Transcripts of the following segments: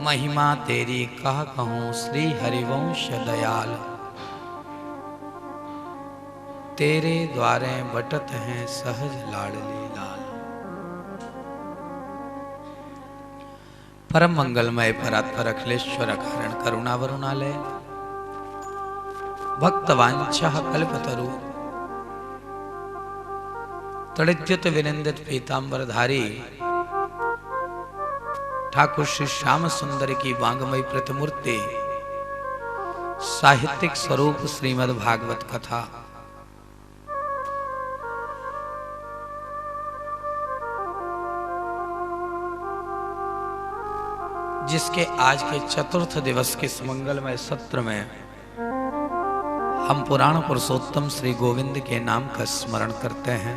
महिमा तेरी कह कहूँ श्री हरिवंश दयाल, तेरे द्वारे बटत हैं सहज लाडली लाल। परम मंगलमय परात्पर अखिलेश्वर कारण करुणा वरुणालय भक्त वांछा कल्पतरु तड़िद्युत विनिंदित पीतांबरधारी ठाकुर श्री श्याम सुंदर की वांगमयी प्रतिमूर्ति साहित्यिक स्वरूप श्रीमद् भागवत कथा जिसके आज के चतुर्थ दिवस के मंगलमय सत्र में हम पुराण पुरुषोत्तम श्री गोविंद के नाम का स्मरण करते हैं।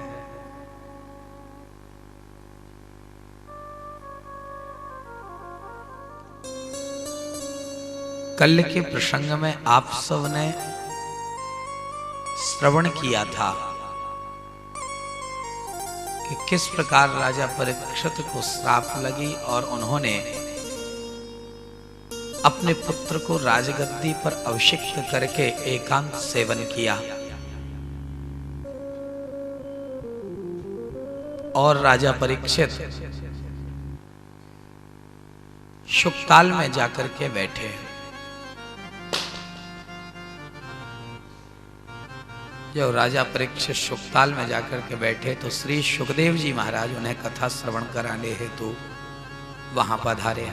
कल के प्रसंग में आप सब ने श्रवण किया था कि किस प्रकार राजा परीक्षित को श्राप लगी और उन्होंने अपने पुत्र को राजगद्दी पर अभिषिक्त करके एकांत सेवन किया और राजा परीक्षित शुकताल में जाकर के बैठे। जब राजा परीक्षित शुकताल में जाकर के बैठे तो श्री सुखदेव जी महाराज उन्हें कथा श्रवण कराने हेतु वहां पधारे।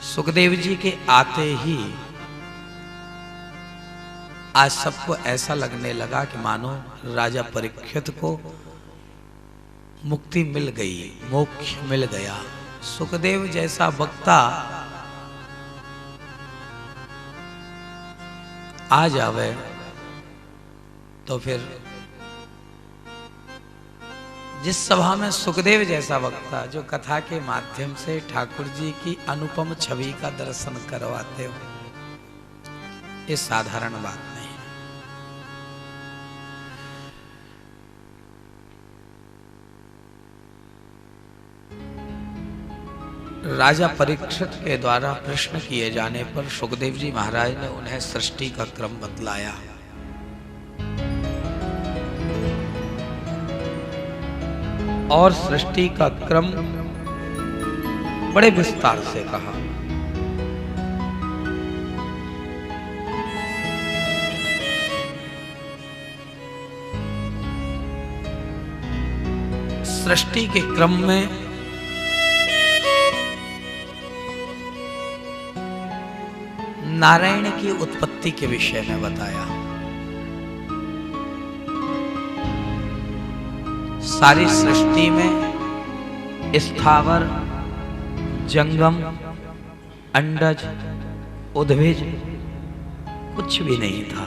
सुखदेव जी के आते ही आज सबको ऐसा लगने लगा कि मानो राजा परीक्षित को मुक्ति मिल गई, मोक्ष मिल गया। सुखदेव जैसा वक्ता आ जावे तो फिर जिस सभा में सुखदेव जैसा वक्ता जो कथा के माध्यम से ठाकुर जी की अनुपम छवि का दर्शन करवाते हो, ये साधारण बात नहीं। राजा परीक्षित के द्वारा प्रश्न किए जाने पर सुखदेव जी महाराज ने उन्हें सृष्टि का क्रम बतलाया। और सृष्टि का क्रम बड़े विस्तार से कहा। सृष्टि के क्रम में नारायण की उत्पत्ति के विषय में बताया। सारी सृष्टि में स्थावर, जंगम, अंडज, उद्भिज कुछ भी नहीं था।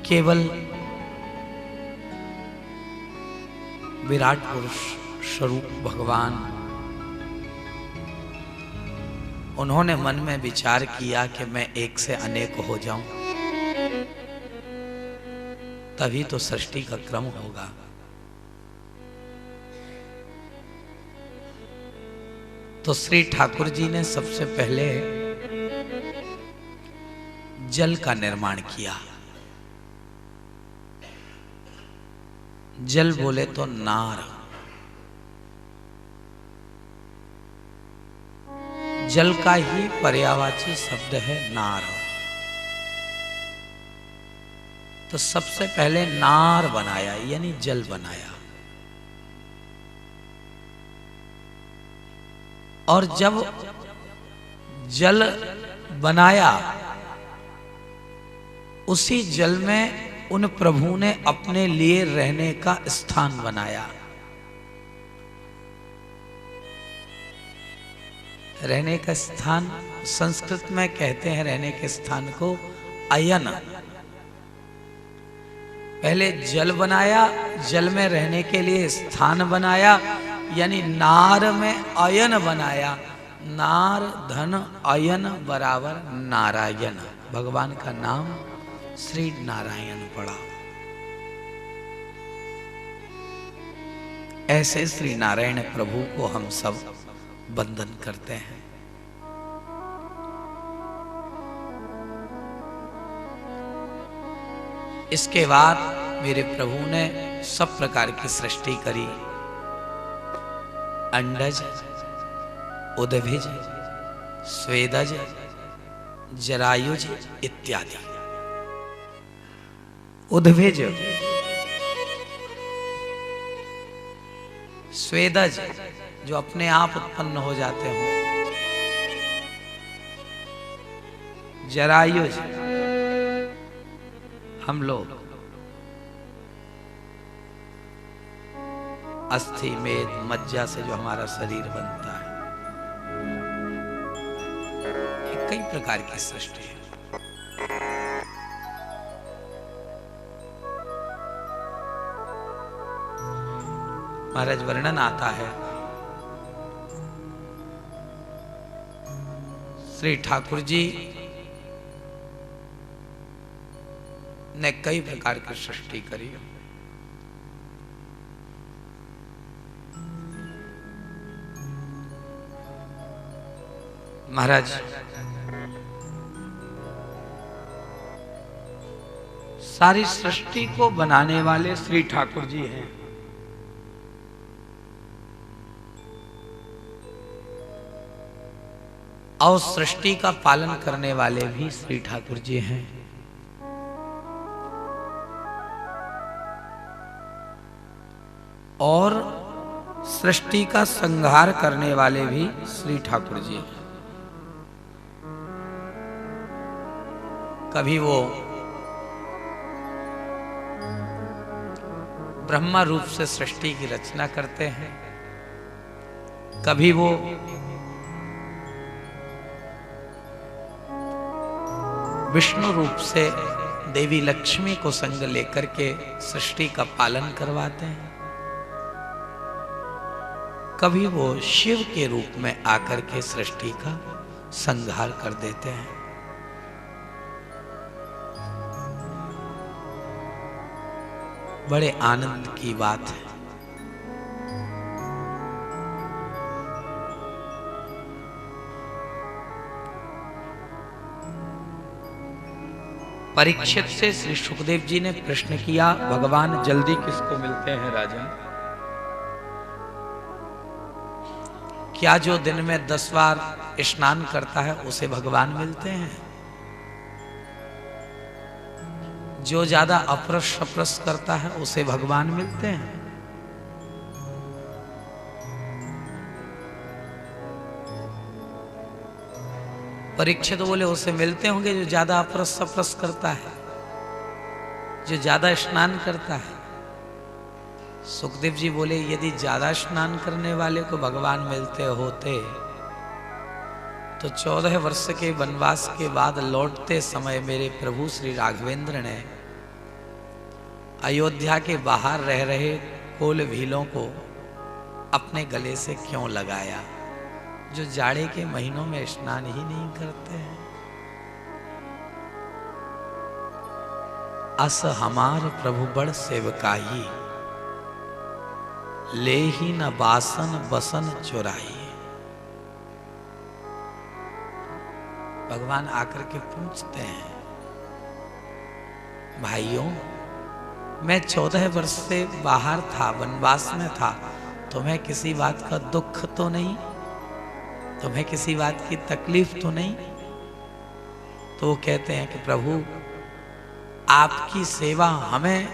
केवल विराट पुरुष स्वरूप भगवान, उन्होंने मन में विचार किया कि मैं एक से अनेक हो जाऊं, तभी तो सृष्टि का क्रम होगा। तो श्री ठाकुर जी ने सबसे पहले जल का निर्माण किया। जल बोले तो नार, जल का ही पर्यायवाची शब्द है नार। तो सबसे पहले नार बनाया, यानी जल बनाया। और जब जल बनाया, उसी जल में उन प्रभु ने अपने लिए रहने का स्थान बनाया। रहने का स्थान संस्कृत में कहते हैं, रहने के स्थान को अयन। पहले जल बनाया, जल में रहने के लिए स्थान बनाया, यानी नार में अयन बनाया। नार धन अयन बराबर नारायण, भगवान का नाम श्री नारायण पड़ा। ऐसे श्री नारायण प्रभु को हम सब वंदन करते हैं। इसके बाद मेरे प्रभु ने सब प्रकार की सृष्टि करी। अंडज, उद्भिज, स्वेदज, जरायुज इत्यादि। उद्भिज, स्वेदज जो अपने आप उत्पन्न हो जाते हो, जरायुज हम लोग, अस्थि मेद मज्जा से जो हमारा शरीर बनता है, ये कई प्रकार की सृष्टि है। महाराज वर्णन आता है, श्री ठाकुर जी ने कई प्रकार की सृष्टि करी। महाराज सारी सृष्टि को बनाने वाले श्री ठाकुर जी हैं। और सृष्टि का पालन करने वाले भी श्री ठाकुर जी हैं। और सृष्टि का संहार करने वाले भी श्री ठाकुर जी हैं। कभी वो ब्रह्मा रूप से सृष्टि की रचना करते हैं, कभी वो विष्णु रूप से देवी लक्ष्मी को संग लेकर के सृष्टि का पालन करवाते हैं, कभी वो शिव के रूप में आकर के सृष्टि का संहार कर देते हैं। बड़े आनंद की बात है। परीक्षित से श्री सुखदेव जी ने प्रश्न किया, भगवान जल्दी किसको मिलते हैं राजन? क्या जो दिन में 10 बार स्नान करता है उसे भगवान मिलते हैं? जो ज्यादा अपरस अपरस करता है उसे भगवान मिलते हैं? परीक्षित बोले उसे मिलते होंगे जो ज्यादा अपरस अपरस करता है, जो ज्यादा स्नान करता है। सुखदेव जी बोले यदि ज्यादा स्नान करने वाले को भगवान मिलते होते तो 14 वर्ष के वनवास के बाद लौटते समय मेरे प्रभु श्री राघवेंद्र ने अयोध्या के बाहर रह रहे कोल भीलों को अपने गले से क्यों लगाया, जो जाड़े के महीनों में स्नान ही नहीं करते हैं। अस हमार प्रभु बड़ सेवकाई, ले ही न बासन बसन चुराई। भगवान आकर के पूछते हैं, भाइयों मैं 14 वर्ष से बाहर था, वनवास में था, तुम्हें किसी बात का दुख तो नहीं, तुम्हें किसी बात की तकलीफ तो नहीं? तो वो कहते हैं कि प्रभु आपकी सेवा हमें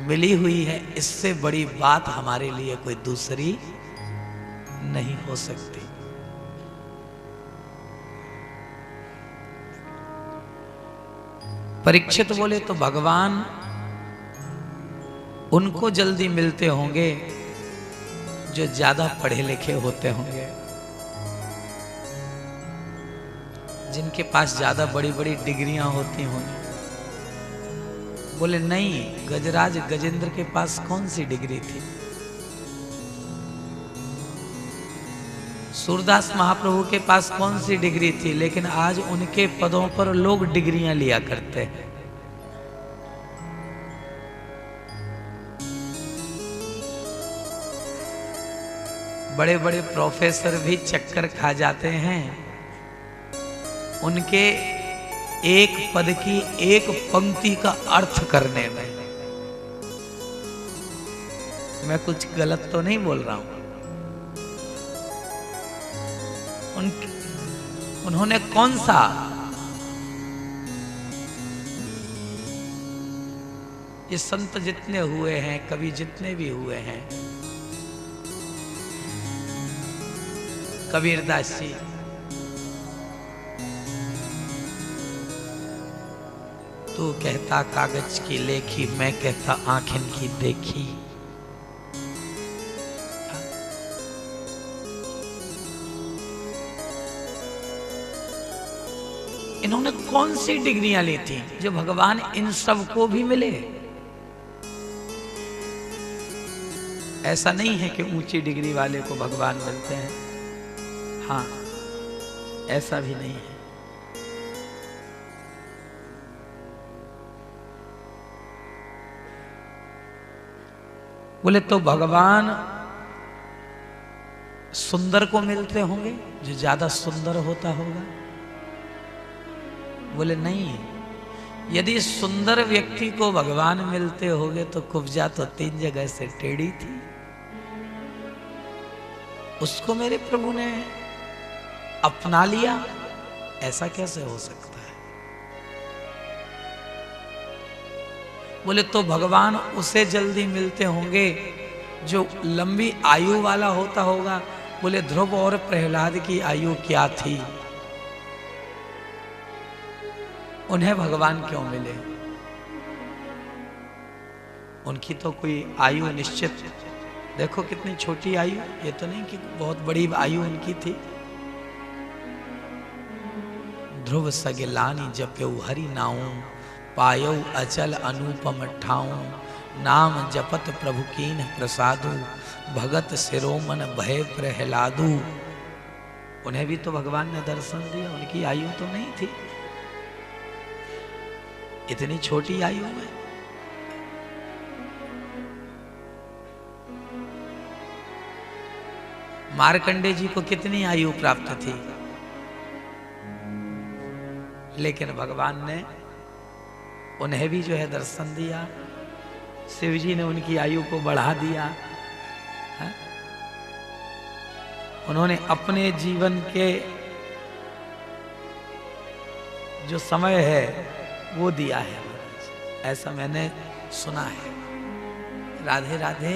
मिली हुई है, इससे बड़ी बात हमारे लिए कोई दूसरी नहीं हो सकती। परीक्षित बोले तो भगवान उनको जल्दी मिलते होंगे जो ज्यादा पढ़े लिखे होते होंगे, जिनके पास ज्यादा बड़ी बड़ी डिग्रियां होती होंगी। बोले नहीं, गजराज गजेंद्र के पास कौन सी डिग्री थी? सूरदास महाप्रभु के पास कौन सी डिग्री थी? लेकिन आज उनके पदों पर लोग डिग्रियां लिया करते हैं। बड़े बड़े प्रोफेसर भी चक्कर खा जाते हैं उनके एक पद की एक पंक्ति का अर्थ करने में। मैं कुछ गलत तो नहीं बोल रहा हूं। उन्होंने कौन सा ये संत जितने हुए हैं, कवि जितने भी हुए हैं, कबीरदास जी, तू कहता कागज की लेखी, मैं कहता आंखें की देखी। इन्होंने कौन सी डिग्रियां ली थी जो भगवान इन सब को भी मिले? ऐसा नहीं है कि ऊंची डिग्री वाले को भगवान मिलते हैं, हाँ ऐसा भी नहीं है। बोले तो भगवान सुंदर को मिलते होंगे जो ज्यादा सुंदर होता होगा? बोले नहीं, यदि सुंदर व्यक्ति को भगवान मिलते होंगे तो कुब्जा तो 3 जगह से टेढ़ी थी, उसको मेरे प्रभु ने अपना लिया, ऐसा कैसे हो सकता है? बोले तो भगवान उसे जल्दी मिलते होंगे जो लंबी आयु वाला होता होगा। बोले ध्रुव और प्रहलाद की आयु क्या थी, उन्हें भगवान क्यों मिले? उनकी तो कोई आयु निश्चित, देखो कितनी छोटी आयु, ये तो नहीं कि बहुत बड़ी आयु उनकी थी। ध्रुव सगे लानी जप्यऊ हरि नाऊ, पायो अचल अनुपम ठाऊं, नाम जपत प्रभु कीन प्रसादु, भगत सिरोमन भय प्रहलादु। उन्हें भी तो भगवान ने दर्शन दिया, उनकी आयु तो नहीं थी, इतनी छोटी आयु में। मार्कंडे जी को कितनी आयु प्राप्त थी, लेकिन भगवान ने उन्हें भी जो है दर्शन दिया। शिव जी ने उनकी आयु को बढ़ा दिया है? उन्होंने अपने जीवन के जो समय है वो दिया है, ऐसा मैंने सुना है। राधे राधे।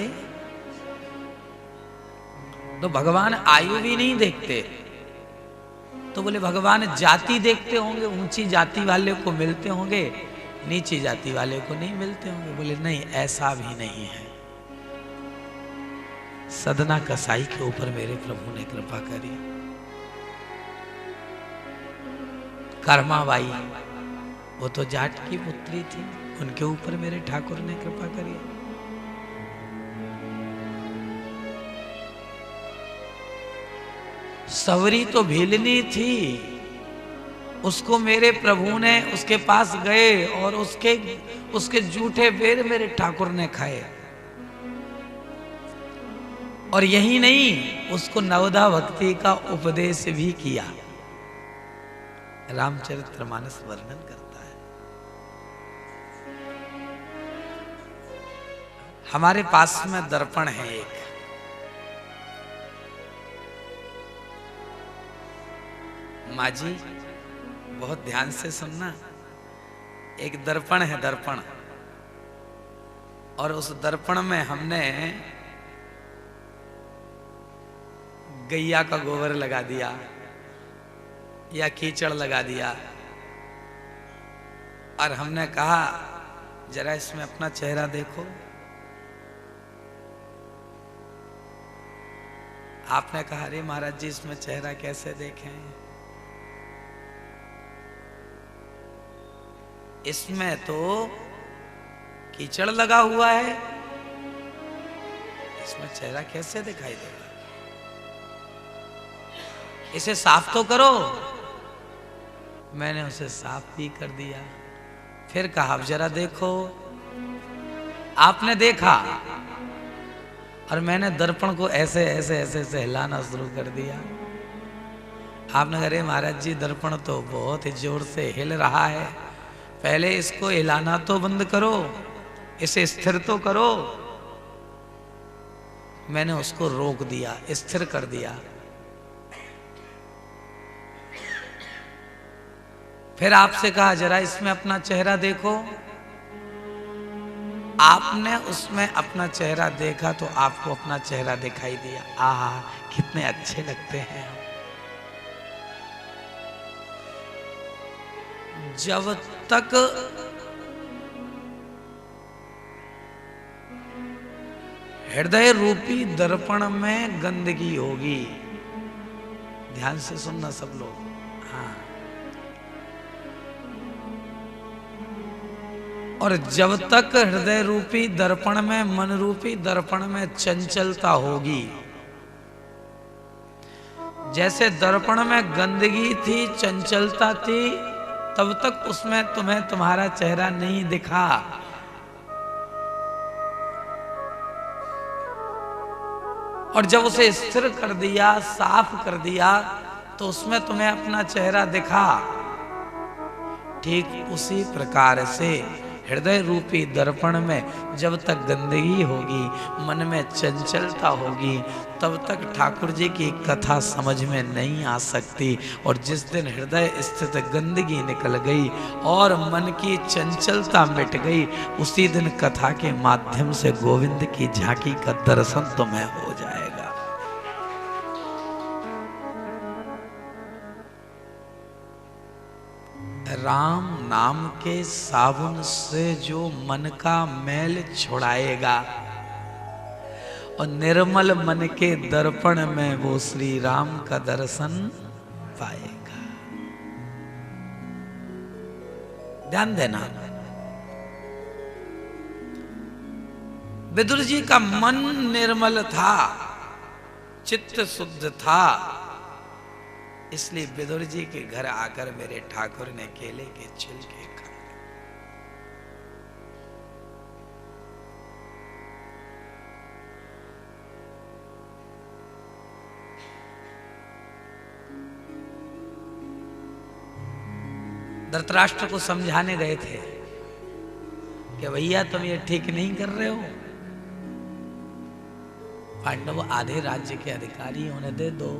तो भगवान आयु भी नहीं देखते, तो बोले भगवान जाति देखते होंगे, ऊंची जाति वाले को मिलते होंगे, नीची जाति वाले को नहीं मिलते होंगे। बोले नहीं, ऐसा भी नहीं है। सदना कसाई के ऊपर मेरे प्रभु ने कृपा करी। कर्माबाई वो तो जाट की पुत्री थी, उनके ऊपर मेरे ठाकुर ने कृपा करी। सवरी तो भीलनी थी, उसको मेरे प्रभु ने उसके पास गए और उसके जूठे बेर मेरे ठाकुर ने खाए। और यही नहीं, उसको नवदा भक्ति का उपदेश भी किया। रामचरितमानस वर्णन करता है। हमारे पास में दर्पण है एक, माँ जी बहुत ध्यान से सुनना। एक दर्पण है, दर्पण, और उस दर्पण में हमने गैया का गोबर लगा दिया या कीचड़ लगा दिया, और हमने कहा जरा इसमें अपना चेहरा देखो। आपने कहा अरे महाराज जी इसमें चेहरा कैसे देखें, इसमें तो कीचड़ लगा हुआ है, इसमें चेहरा कैसे दिखाई देगा, इसे साफ तो करो। मैंने उसे साफ भी कर दिया। फिर कहा अब जरा देखो। आपने देखा और मैंने दर्पण को ऐसे ऐसे ऐसे ऐसे हिलाना शुरू कर दिया। आपने कहा अरे महाराज जी दर्पण तो बहुत ही जोर से हिल रहा है, पहले इसको हिलाना तो बंद करो, इसे स्थिर तो करो। मैंने उसको रोक दिया, स्थिर कर दिया। फिर आपसे कहा जरा इसमें अपना चेहरा देखो। आपने उसमें अपना चेहरा देखा तो आपको अपना चेहरा दिखाई दिया। आहा कितने अच्छे लगते हैं हम। जब तक हृदय रूपी दर्पण में गंदगी होगी, ध्यान से सुनना सब लोग, हाँ, और जब तक हृदय रूपी दर्पण में, मन रूपी दर्पण में चंचलता होगी, जैसे दर्पण में गंदगी थी, चंचलता थी, तब तक उसमें तुम्हें तुम्हारा चेहरा नहीं दिखा। और जब उसे स्थिर कर दिया, साफ कर दिया, तो उसमें तुम्हें अपना चेहरा दिखा। ठीक उसी प्रकार से हृदय रूपी दर्पण में जब तक गंदगी होगी, मन में चंचलता होगी, तब तक ठाकुर जी की कथा समझ में नहीं आ सकती। और जिस दिन हृदय स्थित गंदगी निकल गई और मन की चंचलता मिट गई, उसी दिन कथा के माध्यम से गोविंद की झांकी का दर्शन तुम्हें हो जाएगा। राम नाम के साबुन से जो मन का मैल छुड़ाएगा और निर्मल मन के दर्पण में वो श्री राम का दर्शन पाएगा। ध्यान देना, विदुर जी का मन निर्मल था, चित्त शुद्ध था, इसलिए विदुर जी के घर आकर मेरे ठाकुर ने केले के छिलके खाए। धृतराष्ट्र को समझाने गए थे कि भैया तुम ये ठीक नहीं कर रहे हो, पांडव आधे राज्य के अधिकारी होने दे दो।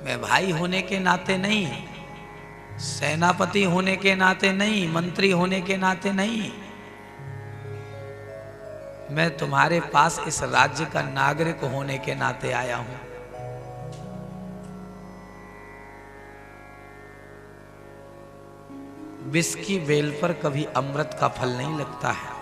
मैं भाई होने के नाते नहीं, सेनापति होने के नाते नहीं, मंत्री होने के नाते नहीं, मैं तुम्हारे पास इस राज्य का नागरिक होने के नाते आया हूं। विष की बेल पर कभी अमृत का फल नहीं लगता है।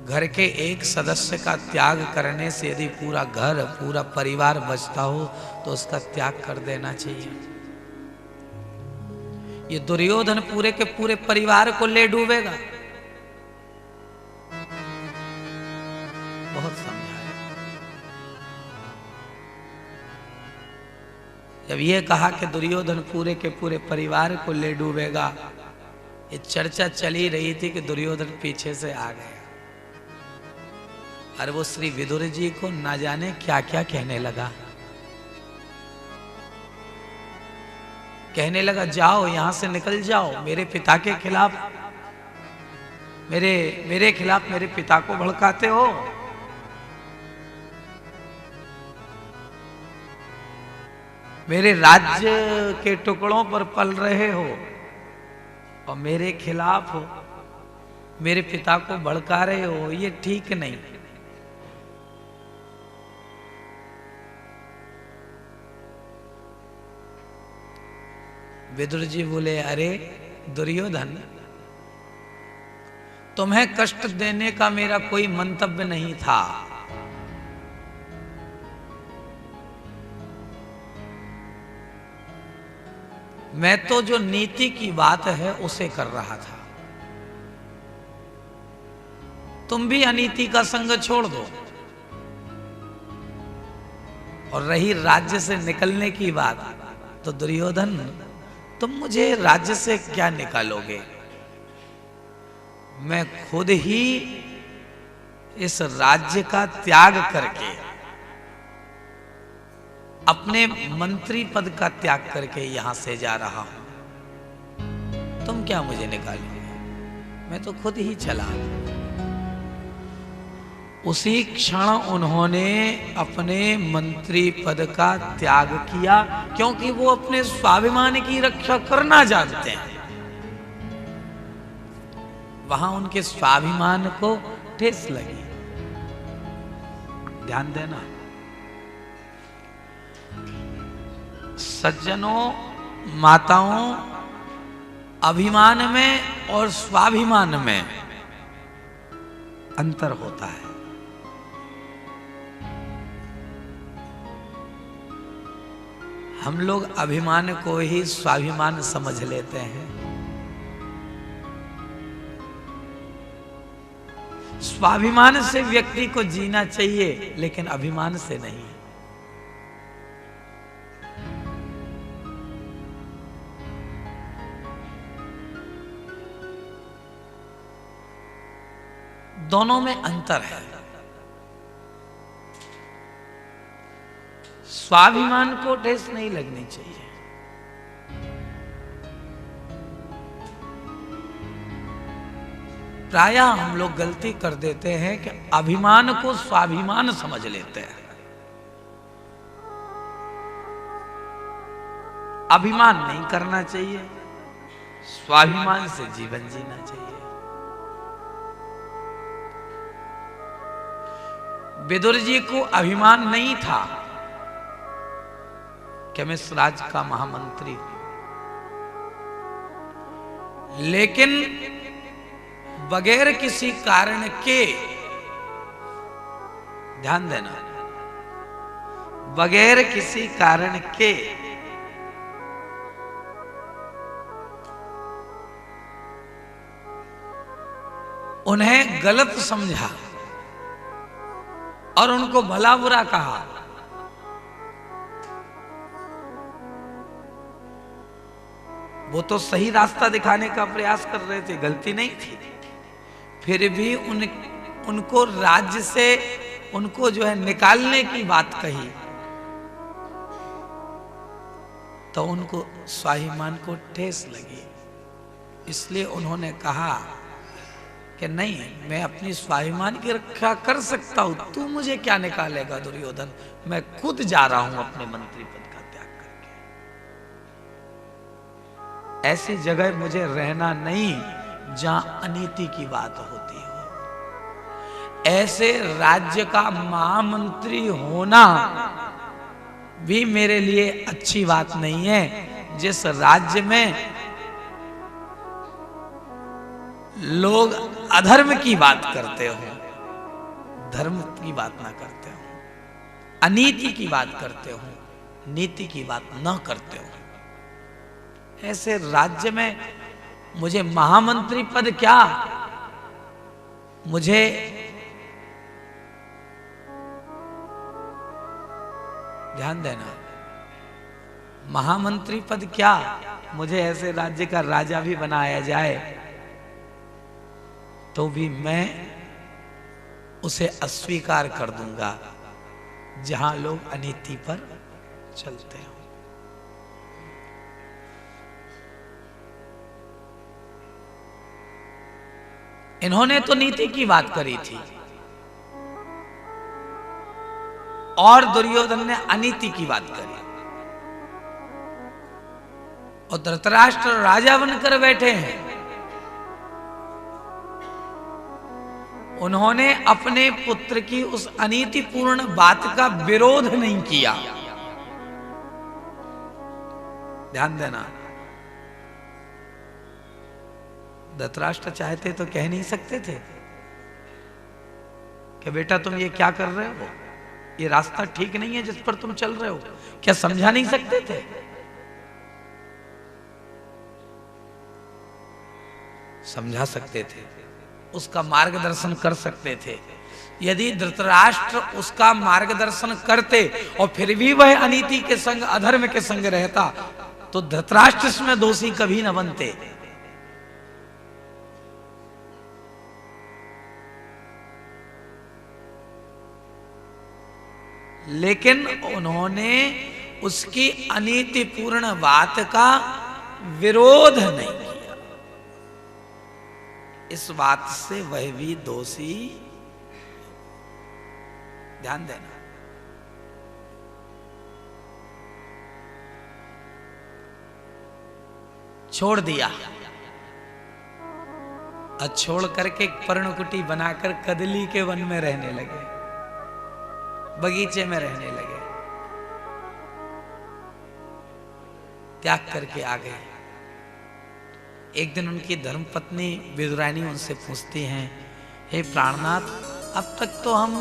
घर के एक सदस्य का त्याग करने से यदि पूरा घर, पूरा परिवार बचता हो तो उसका त्याग कर देना चाहिए। ये दुर्योधन पूरे के पूरे परिवार को ले डूबेगा। बहुत समझाया। जब ये कहा कि दुर्योधन पूरे के पूरे परिवार को ले डूबेगा, ये चर्चा चली रही थी कि दुर्योधन पीछे से आ गया और वो श्री विदुर जी को ना जाने क्या क्या कहने लगा। कहने लगा जाओ यहां से निकल जाओ, मेरे पिता के खिलाफ, मेरे खिलाफ मेरे पिता को भड़काते हो। मेरे राज्य के टुकड़ों पर पल रहे हो और मेरे खिलाफ हो, मेरे पिता को भड़का रहे हो, ये ठीक नहीं। विदुर जी बोले अरे दुर्योधन, तुम्हें कष्ट देने का मेरा कोई मंतव्य नहीं था। मैं तो जो नीति की बात है उसे कर रहा था। तुम भी अनीति का संग छोड़ दो। और रही राज्य से निकलने की बात, तो दुर्योधन तुम मुझे राज्य से क्या निकालोगे? मैं खुद ही इस राज्य का त्याग करके, अपने मंत्री पद का त्याग करके यहां से जा रहा हूं। तुम क्या मुझे निकालोगे? मैं तो खुद ही चला। उसी क्षण उन्होंने अपने मंत्री पद का त्याग किया, क्योंकि वो अपने स्वाभिमान की रक्षा करना जानते हैं। वहां उनके स्वाभिमान को ठेस लगी। ध्यान देना सज्जनों, माताओं, अभिमान में और स्वाभिमान में अंतर होता है। हम लोग अभिमान को ही स्वाभिमान समझ लेते हैं। स्वाभिमान से व्यक्ति को जीना चाहिए, लेकिन अभिमान से नहीं। दोनों में अंतर है। स्वाभिमान को ठेस नहीं लगनी चाहिए। प्रायः हम लोग गलती कर देते हैं कि अभिमान को स्वाभिमान समझ लेते हैं। अभिमान नहीं करना चाहिए, स्वाभिमान से जीवन जीना चाहिए। विदुर जी को अभिमान नहीं था कि मैं इस राज्य का महामंत्री हूं, लेकिन बगैर किसी कारण के, ध्यान देना, बगैर किसी कारण के उन्हें गलत समझा और उनको भला बुरा कहा। वो तो सही रास्ता दिखाने का प्रयास कर रहे थे, गलती नहीं थी, फिर भी उनको राज्य से उनको जो है निकालने की बात कही, तो उनको स्वाभिमान को ठेस लगी। इसलिए उन्होंने कहा कि नहीं, मैं अपनी स्वाभिमान की रक्षा कर सकता हूं, तू मुझे क्या निकालेगा दुर्योधन, मैं खुद जा रहा हूं अपने मंत्री पद का त्याग करके। ऐसी जगह मुझे रहना नहीं जहां अनीति की बात होती हो। ऐसे राज्य का महामंत्री होना भी मेरे लिए अच्छी बात नहीं है जिस राज्य में लोग अधर्म की बात करते हो, धर्म की बात ना करते हो, अनीति की बात करते हो, नीति की बात ना करते हो। ऐसे राज्य में मुझे महामंत्री पद क्या, मुझे ध्यान देना, महामंत्री पद क्या, मुझे ऐसे राज्य का राजा भी बनाया जाए तो भी मैं उसे अस्वीकार कर दूंगा जहां लोग अनीति पर चलते हो। इन्होंने तो नीति की बात करी थी और दुर्योधन ने अनीति की बात करी, और धृतराष्ट्र राजा बनकर बैठे हैं। उन्होंने अपने पुत्र की उस अनीतिपूर्ण बात का विरोध नहीं किया। ध्यान देना, धृतराष्ट्र चाहते तो कह नहीं सकते थे कि बेटा तुम ये क्या कर रहे हो, ये रास्ता ठीक नहीं है जिस पर तुम चल रहे हो, क्या समझा नहीं सकते थे? समझा सकते थे, उसका मार्गदर्शन कर सकते थे। यदि धृतराष्ट्र उसका मार्गदर्शन करते और फिर भी वह अनीति के संग, अधर्म के संग रहता, तो धृतराष्ट्र इसमें दोषी कभी न बनते। लेकिन उन्होंने उसकी अनीतिपूर्ण बात का विरोध नहीं किया, इस बात से वह भी दोषी। ध्यान देना, छोड़ दिया और छोड़ करके पर्णकुटी बनाकर कदली के वन में रहने लगे, बगीचे में रहने लगे, त्याग करके आ गए। एक दिन उनकी धर्मपत्नी विदुरानी उनसे पूछती हैं, हे प्राणनाथ, अब तक तो हम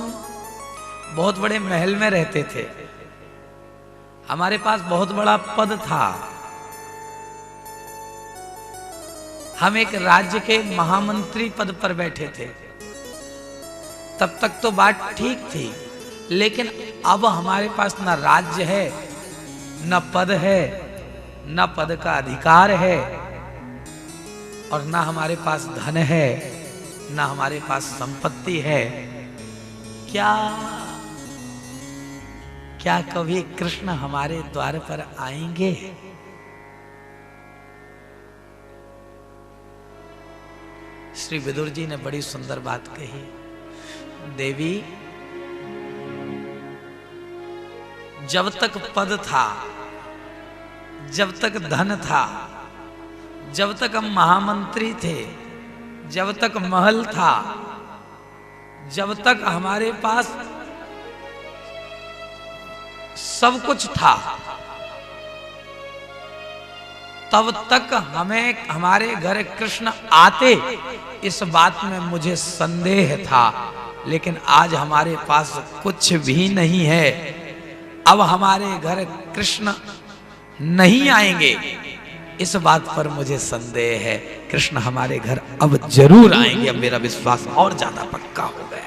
बहुत बड़े महल में रहते थे, हमारे पास बहुत बड़ा पद था, हम एक राज्य के महामंत्री पद पर बैठे थे, तब तक तो बात ठीक थी, लेकिन अब हमारे पास न राज्य है, न पद है, न पद का अधिकार है, और न हमारे पास धन है, न हमारे पास संपत्ति है। क्या क्या कभी कृष्ण हमारे द्वार पर आएंगे? श्री विदुर जी ने बड़ी सुंदर बात कही, देवी, जब तक पद था, जब तक धन था, जब तक हम महामंत्री थे, जब तक महल था, जब तक हमारे पास सब कुछ था, तब तक हमें हमारे घर कृष्ण आते, इस बात में मुझे संदेह था। लेकिन आज हमारे पास कुछ भी नहीं है, अब हमारे घर कृष्ण नहीं आएंगे, इस बात पर मुझे संदेह है। कृष्ण हमारे घर अब जरूर आएंगे, अब मेरा विश्वास और ज्यादा पक्का हो गया।